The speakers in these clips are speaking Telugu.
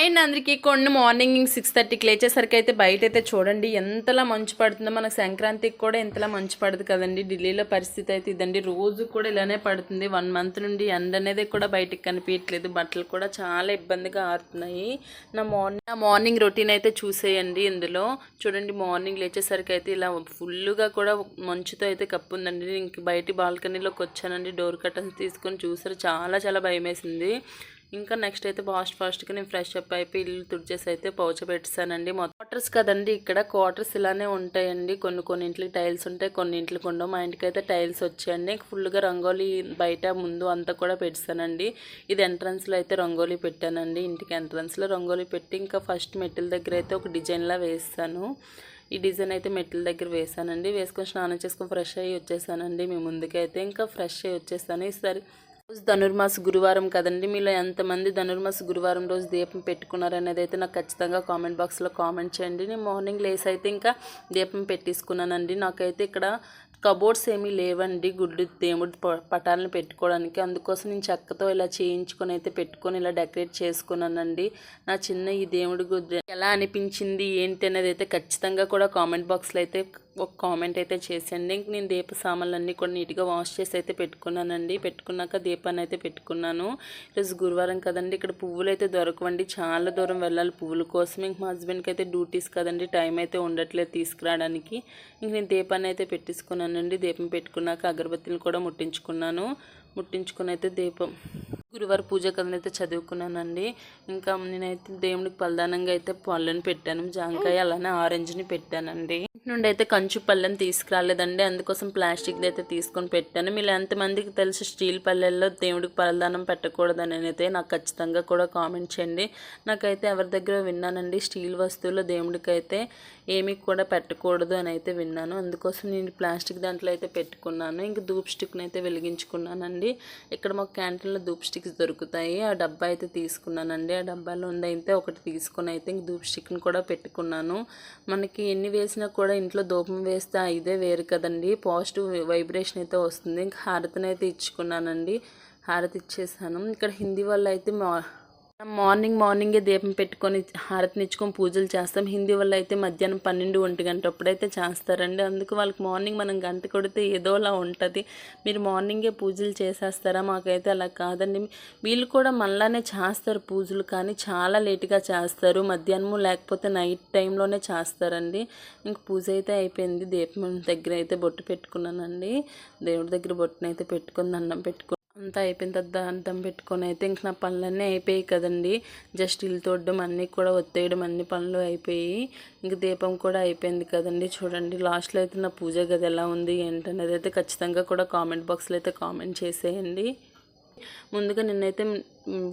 అండ్ అందరికీ కొన్ని మార్నింగ్ 6:30కి లేచేసరికి అయితే బయట అయితే చూడండి ఎంతలా మంచు పడుతుందో. మనకు సంక్రాంతికి కూడా ఎంతలా మంచు పడుతుంది కదండి. ఢిల్లీలో పరిస్థితి అయితే ఇదండి. రోజు కూడా ఇలానే పడుతుంది. 1 మంత్ నుండి ఎండ అనేది కూడా బయటకు కనిపించట్లేదు. బట్టలు కూడా చాలా ఇబ్బందిగా ఆరుతున్నాయి. నా మార్నింగ్ రొటీన్ అయితే చూసేయండి. ఇందులో చూడండి, మార్నింగ్ లేచేసరికి అయితే ఇలా ఫుల్గా కూడా మంచుతో అయితే కప్పుందండి. ఇంక బయట బాల్కనీలోకి వచ్చానండి. డోర్ కర్టన్స్ తీసుకొని చూసారు, చాలా చాలా భయం వేసింది. ఇంకా నెక్స్ట్ అయితే ఫాస్ట్గా నేను ఫ్రెష్ అప్ అయిపోయి ఇల్లు తుడిచేసి అయితే పెట్టేసానండి. క్వార్టర్స్ కదండి, ఇక్కడ క్వార్టర్స్ ఇలానే ఉంటాయండి. కొన్ని ఇంట్లకి టైల్స్ ఉంటాయి, కొన్ని ఇంట్లకి ఉండవు. మా ఇంటికి అయితే టైల్స్ వచ్చాయండి. ఫుల్గా రంగోలీ బయట ముందు అంతా కూడా పెట్టానండి. ఇది ఎంట్రన్స్లో అయితే రంగోలీ పెట్టానండి. ఇంటికి ఎంట్రన్స్లో రంగోలీ పెట్టి ఇంకా ఫస్ట్ మెట్ల దగ్గర అయితే ఒక డిజైన్లా వేస్తాను. ఈ డిజైన్ అయితే మెట్ల దగ్గర వేసానండి. వేసుకొని స్నానం చేసుకొని ఫ్రెష్ అయ్యి వచ్చేసానండి. మీ ముందుకైతే ఇంకా ఫ్రెష్ అయ్యి వచ్చేసాను. ఈసారి రోజు ధనుర్మాస గురువారం కదండి. మీలో ఎంతమంది ధనుర్మాస గురువారం రోజు దీపం పెట్టుకున్నారు అనేది అయితే నాకు ఖచ్చితంగా కామెంట్ బాక్స్లో కామెంట్ చేయండి. నేను మార్నింగ్ లేసి అయితే ఇంకా దీపం పెట్టేసుకున్నానండి. నాకైతే ఇక్కడ కబోర్డ్స్ ఏమీ లేవండి దేవుడి పటాలను పెట్టుకోవడానికి. అందుకోసం నేను చెక్కతో ఇలా చేయించుకొని అయితే పెట్టుకొని ఇలా డెకరేట్ చేసుకున్నానండి. నా చిన్న ఈ దేవుడి గుడి ఎలా అనిపించింది ఏంటి అనేది అయితే ఖచ్చితంగా కూడా కామెంట్ బాక్స్లో అయితే ఒక కామెంట్ అయితే చేసేయండి. ఇంక నేను దీప సామాన్లన్నీ కూడా నీట్గా వాష్ చేసి అయితే పెట్టుకున్నానండి. పెట్టుకున్నాక దీపాన్ని అయితే పెట్టుకున్నాను. ఈరోజు గురువారం కదండి, ఇక్కడ పువ్వులు అయితే దొరకవండి. చాలా దూరం వెళ్ళాలి పువ్వుల కోసం. ఇంక మా హస్బెండ్కి అయితే డ్యూటీస్ కదండి, టైం అయితే ఉండట్లేదు తీసుకురావడానికి. ఇంక నేను దీపాన్ని అయితే పెట్టేసుకున్నానండి. దీపం పెట్టుకున్నాక అగరబత్తిని కూడా ముట్టించుకుని అయితే దీపం గురువారం పూజ కథను అయితే చదువుకున్నానండి. ఇంకా నేనైతే దేవుడికి పలదానంగా అయితే పళ్ళని పెట్టాను. జాంకాయ అలానే ఆరెంజ్ని పెట్టానండి. నుండి అయితే కంచు పళ్ళెని తీసుకురాలేదండి, అందుకోసం ప్లాస్టిక్ది అయితే తీసుకొని పెట్టాను. మీరు ఎంతమందికి తెలుసు స్టీల్ పళ్ళెల్లో దేవుడికి పలదానం పెట్టకూడదని అయితే నాకు ఖచ్చితంగా కూడా కామెంట్ చేయండి. నాకైతే ఎవరి దగ్గర విన్నానండి, స్టీల్ వస్తువులు దేవుడికి అయితే ఏమీ కూడా పెట్టకూడదు అని అయితే విన్నాను. అందుకోసం నేను ప్లాస్టిక్ దాంట్లో అయితే పెట్టుకున్నాను. ఇంక ధూప్ స్టిక్ని అయితే వెలిగించుకున్నానండి. ఇక్కడ మాకు క్యాంటీన్లో ధూప్ స్టిక్స్ దొరుకుతాయి. ఆ డబ్బా అయితే తీసుకున్నానండి. ఆ డబ్బాలో ఉంది అయితే ఒకటి తీసుకుని అయితే ఇంక ధూప్ స్టిక్ని కూడా పెట్టుకున్నాను. మనకి ఎన్ని వేసినా కూడా ఇంట్లో ధూపం వేస్తే ఇదే వేరు కదండి, పాజిటివ్ వైబ్రేషన్ అయితే వస్తుంది. ఇంకా హారతిని అయితే ఇచ్చుకున్నానండి. హారతి ఇచ్చేసాను. ఇక్కడ హిందీ వాళ్ళు అయితే మార్నింగే దీపం పెట్టుకొని హారతిని ఇచ్చుకొని పూజలు చేస్తాం. హిందీ వాళ్ళు అయితే మధ్యాహ్నం 12-1 గంట అప్పుడైతే చేస్తారండి. అందుకు వాళ్ళకి మార్నింగ్ మనం గంట కొడితే ఏదోలా ఉంటుంది. మీరు మార్నింగే పూజలు చేసేస్తారా? మాకైతే అలా కాదండి. వీళ్ళు కూడా మనలానే చేస్తారు పూజలు, కానీ చాలా లేటుగా చేస్తారు. మధ్యాహ్నం లేకపోతే నైట్ టైంలోనే చేస్తారండి. ఇంక పూజ అయితే అయిపోయింది. దీపం దగ్గర అయితే బొట్టు పెట్టుకున్నానండి. దేవుడి దగ్గర బొట్టునైతే పెట్టుకొని దండం పెట్టుకుని అంతా అయిపోయిన తర్వాత అద్దం పెట్టుకొని అయితే ఇంక నా పనులన్నీ అయిపోయాయి కదండి. జస్ట్ ఇల్లు తోడడం అన్నీ కూడా ఒత్తేయడం అన్ని పనులు అయిపోయి ఇంక దీపం కూడా అయిపోయింది కదండి. చూడండి లాస్ట్లో అయితే నా పూజ గది ఎలా ఉంది ఏంటనేది అయితే ఖచ్చితంగా కూడా కామెంట్ బాక్స్లో అయితే కామెంట్ చేసేయండి. ముందుగా నిన్నైతే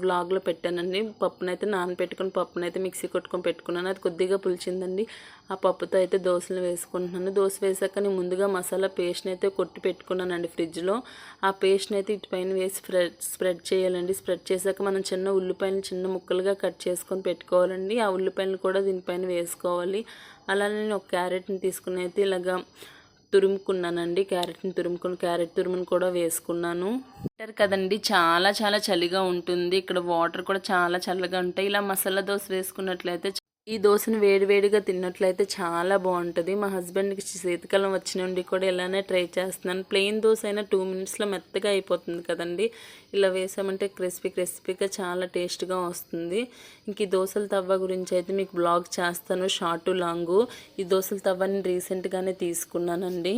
వ్లాగ్లో పెట్టానండి. పప్పునైతే నానబెట్టుకుని పప్పునైతే మిక్సీ కొట్టుకొని పెట్టుకున్నాను. అది కొద్దిగా పులిచిందండి. ఆ పప్పుతో అయితే దోశలు వేసుకుంటున్నాను. దోశ వేసాక నేను ముందుగా మసాలా పేస్ట్ని అయితే కొట్టి పెట్టుకున్నానండి ఫ్రిడ్జ్లో. ఆ పేస్ట్ని అయితే ఇటుపైన వేసి స్ప్రెడ్ చేయాలండి. స్ప్రెడ్ చేశాక మనం చిన్న ఉల్లిపాయలు చిన్న ముక్కలుగా కట్ చేసుకొని పెట్టుకోవాలండి. ఆ ఉల్లిపాయలు కూడా దీనిపైన వేసుకోవాలి. అలానే నేను ఒక క్యారెట్ని తీసుకుని అయితే ఇలాగా తురుముకున్నానండి. క్యారెట్ తురుమును కూడా వేసుకున్నాను. వింటర్ కదండి, చాలా చాలా చలిగా ఉంటుంది. ఇక్కడ వాటర్ కూడా చాలా చల్లగా ఉంటాయి. ఇలా మసాలా దోశ వేసుకున్నట్లయితే ఈ దోశను వేడివేడిగా తిన్నట్లయితే చాలా బాగుంటుంది. మా హస్బెండ్కి శీతకాలం వచ్చి నుండి కూడా ఇలానే ట్రై చేస్తున్నాను. ప్లెయిన్ దోశ అయినా 2 మినిట్స్లో మెత్తగా అయిపోతుంది కదండి. ఇలా వేసామంటే క్రిస్పీగా చాలా టేస్ట్గా వస్తుంది. ఇంక ఈ దోశల తవ్వ గురించి అయితే మీకు బ్లాగ్ చేస్తాను, షార్ట్ లాంగు. ఈ దోశల తవ్వని రీసెంట్గానే తీసుకున్నానండి.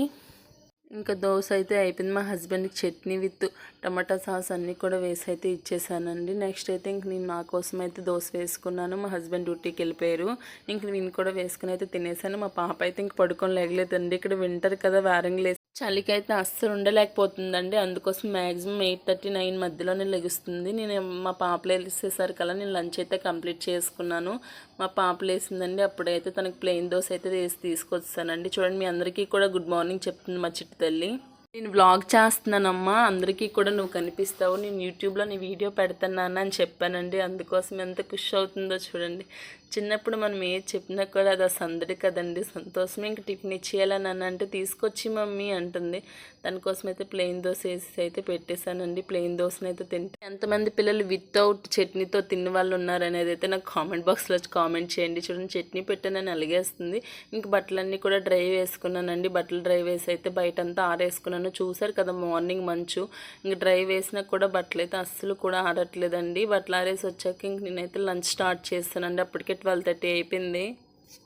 ఇంకా దోశ అయితే అయిపోయింది. మా హస్బెండ్కి చట్నీ విత్ టమాటా సాస్ అన్నీ కూడా వేసి అయితే ఇచ్చేసానండి. నెక్స్ట్ అయితే ఇంక నేను నా కోసం అయితే దోశ వేసుకున్నాను. మా హస్బెండ్ డ్యూటీకి వెళ్ళిపోయారు. ఇంక నేను కూడా వేసుకుని అయితే తినేసాను. మా పాప అయితే ఇంక పడుకొని లేగలేదండి. ఇక్కడ వింటర్ కదా, వేరంగా చలికి అయితే అస్సలు ఉండలేకపోతుందండి. అందుకోసం మ్యాక్సిమం 8:30-9 మధ్యలోనే లెగుస్తుంది. నేను మా పాప లేసేసరికల్లా నేను లంచ్ అయితే కంప్లీట్ చేసుకున్నాను. మా పాప లేసిందండి. అప్పుడైతే తనకి ప్లెయిన్ దోశ అయితే వేసి తీసుకొచ్చానండి. చూడండి, మీ అందరికీ కూడా గుడ్ మార్నింగ్ చెప్తుంది మా చిట్టు తల్లి. నేను వ్లాగ్ చేస్తున్నానమ్మా, అందరికీ కూడా నువ్వు కనిపిస్తావు, నేను యూట్యూబ్లో నీ వీడియో పెడుతున్నాను అని చెప్పానండి. అందుకోసం ఎంత ఖుషి అవుతుందో చూడండి. చిన్నప్పుడు మనం ఏది చెప్పినా కూడా అది సందడి కదండి, సంతోషమే. ఇంక టిఫిన్ ఇచ్చేయాలని అంటే తీసుకొచ్చి మమ్మీ అంటుంది. దానికోసం అయితే ప్లెయిన్ దోశ వేసి అయితే పెట్టేశానండి. ప్లెయిన్ దోశను అయితే తింటే ఎంతమంది పిల్లలు వితౌట్ చట్నీతో తిన్న వాళ్ళు ఉన్నారు అనేది అయితే నాకు కామెంట్ బాక్స్లో కామెంట్ చేయండి. చూడండి, చట్నీ పెట్టానని అలిగేస్తుంది. ఇంక బట్టలన్నీ కూడా డ్రై వేసుకున్నానండి. బట్టలు డ్రై వేసి అయితే బయటంతా ఆరేసుకున్నాను. చూసారు కదా మార్నింగ్ మంచు, ఇంక డ్రై వేసినా కూడా బట్టలు అయితే అస్సలు కూడా ఆరట్లేదండి. బట్టలు ఆరేసి వచ్చాక ఇంక నేనైతే లంచ్ స్టార్ట్ చేస్తానండి. అప్పటికే 12:30 అయిపోయింది.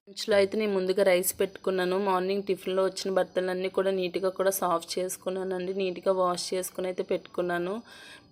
లంచ్లో అయితే నేను ముందుగా రైస్ పెట్టుకున్నాను. మార్నింగ్ టిఫిన్లో వచ్చిన బట్టలన్నీ కూడా నీట్గా కూడా సాఫ్ చేసుకున్నానండి. నీట్గా వాష్ చేసుకుని అయితే పెట్టుకున్నాను.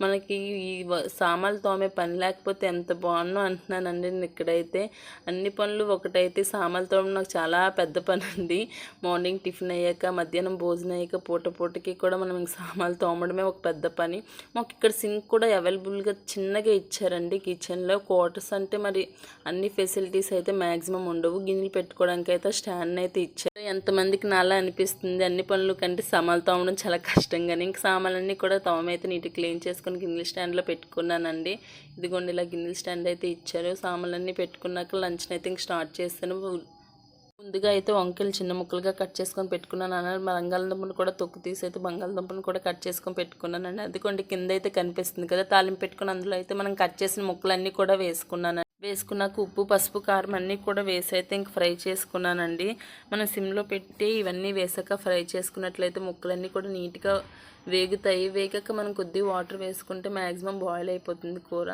మనకి ఈ సామాన్లు తోమే పని లేకపోతే ఎంత బాగుందో అంటున్నానండి. నేను ఇక్కడైతే అన్ని పనులు ఒకటైతే సామాన్లు తోమడం నాకు చాలా పెద్ద పని అండి. మార్నింగ్ టిఫిన్ అయ్యాక, మధ్యాహ్నం భోజనం అయ్యాక, పూటకి కూడా మనం ఇంక సామాన్లు తోమడమే ఒక పెద్ద పని. మాకు ఇక్కడ సింక్ కూడా అవైలబుల్గా చిన్నగా ఇచ్చారండి కిచెన్లో. క్వార్టర్స్ అంటే మరి అన్ని ఫెసిలిటీస్ అయితే మ్యాక్సిమం ఉండవు. గిన్నెలు పెట్టుకోవడానికి అయితే స్టాండ్ అయితే ఇచ్చారు. ఎంతమందికి నాలా అనిపిస్తుంది, అన్ని పనులు కంటే సామాన్లు తోమడం చాలా కష్టంగానే. ఇంక సామాన్లన్నీ కూడా తోమైతే నీట్గా క్లీన్ చేసుకుని గిన్నెల స్టాండ్లో పెట్టుకున్నానండి. ఇదిగోండి ఇలా గిన్నెల స్టాండ్ అయితే ఇచ్చారు. సామాన్లన్నీ పెట్టుకున్నాక లంచ్ని అయితే ఇంక స్టార్ట్ చేస్తాను. ముందుగా అయితే వంకాయలు చిన్న ముక్కలుగా కట్ చేసుకొని పెట్టుకున్నాను. అన్నారు బంగాళదుంపను కూడా తొక్కు తీసి అయితే బంగాళదుంపను కూడా కట్ చేసుకొని పెట్టుకున్నానండి. అదిగోండి కింద అయితే కనిపిస్తుంది కదా తాలింపు పెట్టుకుని, అందులో అయితే మనం కట్ చేసిన ముక్కలన్నీ కూడా వేసుకున్నాను. వేసుకున్నాక ఉప్పు, పసుపు, కారం అన్నీ కూడా వేసి అయితే ఇంక ఫ్రై చేసుకున్నానండి. మనం సిమ్లో పెట్టి ఇవన్నీ వేసాక ఫ్రై చేసుకున్నట్లయితే ముక్కలన్నీ కూడా నీట్గా వేగుతాయి. వేగాక మనం కొద్దిగా వాటర్ వేసుకుంటే మ్యాక్సిమం బాయిల్ అయిపోతుంది కూర.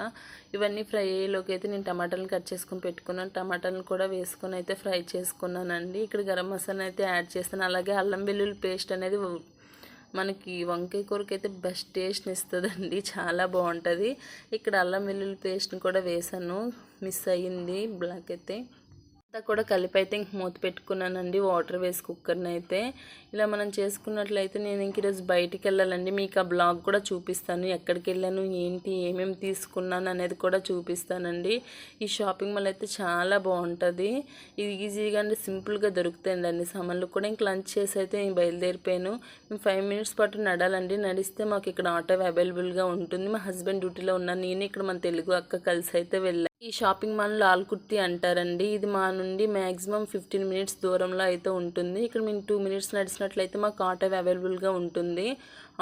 ఇవన్నీ ఫ్రై అయ్యేలోకి అయితే నేను టమాటాలను కట్ చేసుకొని పెట్టుకున్నాను. టమాటాలను కూడా వేసుకొని అయితే ఫ్రై చేసుకున్నానండి. ఇక్కడ గరం మసాలా అయితే యాడ్ చేస్తాను. అలాగే అల్లం వెల్లుల్లి పేస్ట్ అనేది మనకి వంకాయ కూరకి అయితే బెస్ట్ టేస్ట్ని ఇస్తుందండి, చాలా బాగుంటుంది. ఇక్కడ అల్లం వెల్లుల్లి పేస్ట్ని కూడా వేసాను, మిస్ అయ్యింది బ్లాక్ అయితే. అంతా కూడా కలిపి అయితే ఇంక మూత పెట్టుకున్నానండి. వాటర్ వేసి కుక్కర్ని అయితే ఇలా మనం చేసుకున్నట్లయితే నేను ఇంక ఈరోజు బయటికి వెళ్ళాలండి. మీకు ఆ బ్లాగ్ కూడా చూపిస్తాను, ఎక్కడికి వెళ్ళాను, ఏంటి, ఏమేమి తీసుకున్నాను అనేది కూడా చూపిస్తానండి. ఈ షాపింగ్ మాల్ అయితే చాలా బాగుంటుంది. ఇది ఈజీగా అంటే సింపుల్గా దొరుకుతాయండి అన్ని సామాన్లు కూడా. ఇంక లంచ్ చేసి అయితే నేను బయలుదేరిపోయాను. మేము 5 మినిట్స్ పాటు నడాలండి. నడిస్తే మాకు ఇక్కడ ఆటో అవైలబుల్గా ఉంటుంది. మా హస్బెండ్ డ్యూటీలో ఉన్నాను, నేను ఇక్కడ మన తెలుగు అక్క కలిసి అయితే వెళ్ళాను. ఈ షాపింగ్ మాల్ లాల్కుర్తి అంటారండి. ఇది మా నుండి మ్యాక్సిమం 15 మినిట్స్ దూరంలో అయితే ఉంటుంది. ఇక్కడ మేము 2 మినిట్స్ నడిచినట్లయితే మాకు ఆటో అవైలబుల్గా ఉంటుంది.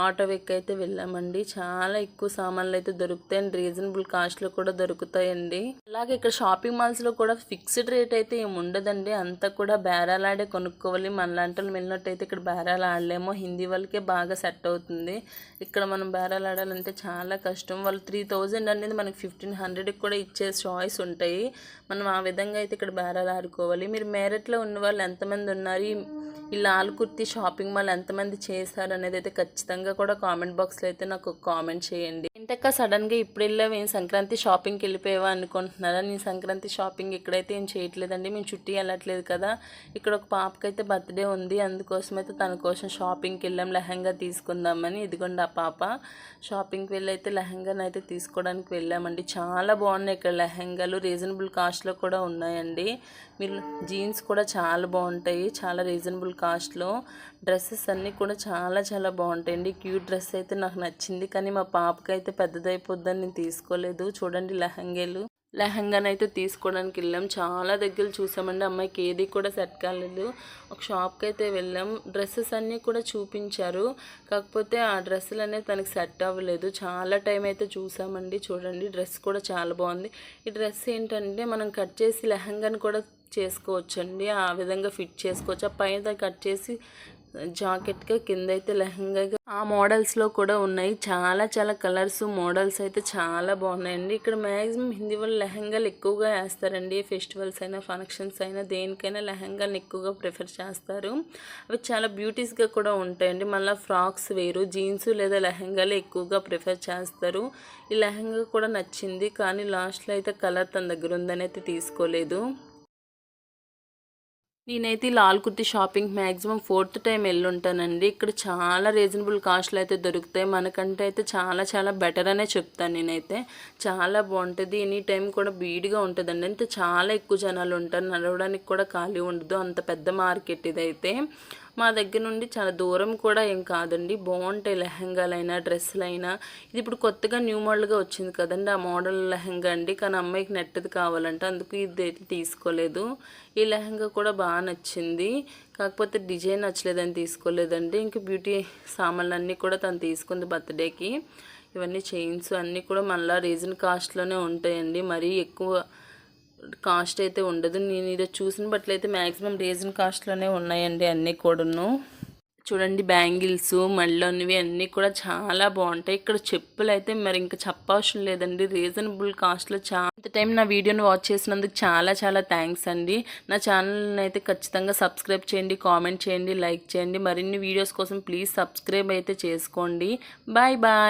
ఆటో ఎక్కి అయితే వెళ్ళామండి. చాలా ఎక్కువ సామాన్లు అయితే దొరుకుతాయి అండ్ రీజనబుల్ కాస్ట్లో కూడా దొరుకుతాయండి. అలాగే ఇక్కడ షాపింగ్ మాల్స్లో కూడా ఫిక్స్డ్ రేట్ అయితే ఏమి ఉండదండి. అంతా కూడా బేరాలాడే కొనుక్కోవాలి. మనలాంటి వాళ్ళు వెళ్ళినట్టయితే ఇక్కడ బేరాలు ఆడలేమో, హిందీ వాళ్ళకే బాగా సెట్ అవుతుంది. ఇక్కడ మనం బేరాలు ఆడాలంటే చాలా కష్టం. వాళ్ళు 3000 అనేది మనకి 1500కి కూడా ఇచ్చే చాయిస్ ఉంటాయి. మనం ఆ విధంగా అయితే ఇక్కడ బేరాలు ఆడుకోవాలి. మీరు మేరట్లో ఉన్న వాళ్ళు ఎంతమంది ఉన్నారు, ఈ లాల్కుర్తి షాపింగ్ మాల్ ఎంతమంది చేశారు అనేది అయితే ఖచ్చితంగా కూడా కామెంట్ బాక్స్లో అయితే నాకు కామెంట్ చేయండి. ఏంటక్క సడన్గా ఇప్పుడు వెళ్ళావు, ఏం సంక్రాంతి షాపింగ్కి వెళ్ళిపోయావా అనుకుంటున్నారా? నేను సంక్రాంతి షాపింగ్ ఇక్కడైతే ఏం చేయట్లేదండి. మేము చుట్టూ వెళ్ళట్లేదు కదా. ఇక్కడ ఒక పాపకైతే బర్త్డే ఉంది, అందుకోసం అయితే తన కోసం షాపింగ్కి వెళ్ళాం, లెహంగా తీసుకుందామని. ఇదిగోండి ఆ పాప. షాపింగ్కి వెళ్ళి అయితే లెహంగాని అయితే తీసుకోవడానికి వెళ్ళామండి. చాలా బాగున్నాయి ఇక్కడ లెహంగాలు, రీజనబుల్ కాస్ట్లో కూడా ఉన్నాయండి. మీరు జీన్స్ కూడా చాలా బాగుంటాయి, చాలా రీజనబుల్ కాస్ట్లో. డ్రెస్సెస్ అన్నీ కూడా చాలా చాలా బాగుంటాయండి. క్యూట్ డ్రెస్ అయితే నాకు నచ్చింది, కానీ మా పాపకి అయితే పెద్దదైపోద్దని నేను తీసుకోలేదు. చూడండి లెహంగానైతే తీసుకోవడానికి వెళ్ళాం. చాలా దగ్గర చూసామండి, అమ్మాయికి ఏది కూడా సెట్ కాలేదు. ఒక షాప్కి అయితే వెళ్ళాం. డ్రెస్సెస్ అన్నీ కూడా చూపించారు, కాకపోతే ఆ డ్రెస్సులు అనేది తనకి సెట్ అవ్వలేదు. చాలా టైం అయితే చూసామండి. చూడండి డ్రెస్ కూడా చాలా బాగుంది. ఈ డ్రెస్ ఏంటంటే మనం కట్ చేసి లెహంగాని కూడా చేసుకోవచ్చండి, ఆ విధంగా ఫిట్ చేసుకోవచ్చు. ఆ పైన కట్ చేసి జాకెట్గా, కింద అయితే లెహంగాగా ఆ మోడల్స్లో కూడా ఉన్నాయి. చాలా చాలా కలర్స్, మోడల్స్ అయితే చాలా బాగున్నాయండి. ఇక్కడ మ్యాక్సిమం హిందీ వాళ్ళు లెహంగాలు ఎక్కువగా వేస్తారండి. ఫెస్టివల్స్ అయినా, ఫంక్షన్స్ అయినా, దేనికైనా లెహంగాలను ఎక్కువగా ప్రిఫర్ చేస్తారు. అవి చాలా బ్యూటీస్గా కూడా ఉంటాయండి. మళ్ళీ ఫ్రాక్స్ వేరు, జీన్స్ లేదా లెహంగాలు ఎక్కువగా ప్రిఫర్ చేస్తారు. ఈ లెహంగా కూడా నచ్చింది, కానీ లాస్ట్లో అయితే కలర్ తన దగ్గర ఉందని అయితే తీసుకోలేదు. నేనైతే లాల్కుర్తి షాపింగ్ మ్యాక్సిమం 4th టైం వెళ్ళుంటానండి. ఇక్కడ చాలా రీజనబుల్ కాస్ట్లో అయితే దొరుకుతాయి. మనకంటే అయితే చాలా చాలా బెటర్ అనే చెప్తాను నేనైతే. చాలా బాగుంటుంది. ఎనీ టైం కూడా బీడ్గా ఉంటుందండి. అంటే చాలా ఎక్కువ జనాలు ఉంటారు, నడవడానికి కూడా ఖాళీ ఉండదు. అంత పెద్ద మార్కెట్ ఇదైతే. మా దగ్గర నుండి చాలా దూరం కూడా ఏం కాదండి. బాగుంటాయి లెహంగాలైనా డ్రెస్సులైనా. ఇది ఇప్పుడు కొత్తగా న్యూ మోడల్గా వచ్చింది కదండి, ఆ మోడల్ లెహంగా అండి. కానీ అమ్మాయికి నెట్టది కావాలంటే అందుకు ఇది అయితే తీసుకోలేదు. ఈ లెహంగా కూడా బాగా నచ్చింది, కాకపోతే డిజైన్ నచ్చలేదని తీసుకోలేదండి. ఇంకా బ్యూటీ సామాన్లు అన్నీ కూడా తను తీసుకుంది బర్త్డేకి. ఇవన్నీ చైన్స్ అన్నీ కూడా మళ్ళీ రీజన్ కాస్ట్లోనే ఉంటాయండి, మరీ ఎక్కువ కాస్ట్ అయితే ఉండదు. నేను ఇది చూసిన బట్టలైతే మ్యాక్సిమం రీజన్ కాస్ట్లోనే ఉన్నాయండి అన్నీ కూడాను. చూడండి బ్యాంగిల్స్ మళ్ళీవి అన్నీ కూడా చాలా బాగుంటాయి. ఇక్కడ చెప్పులు అయితే మరి ఇంకా చెప్పవసరం లేదండి, రీజనబుల్ కాస్ట్లో. చాలా టైం నా వీడియోని వాచ్ చేసినందుకు చాలా చాలా థ్యాంక్స్ అండి. నా ఛానల్ని అయితే ఖచ్చితంగా సబ్స్క్రైబ్ చేయండి, కామెంట్ చేయండి, లైక్ చేయండి. మరిన్ని వీడియోస్ కోసం ప్లీజ్ సబ్స్క్రైబ్ అయితే చేసుకోండి. Bye bye.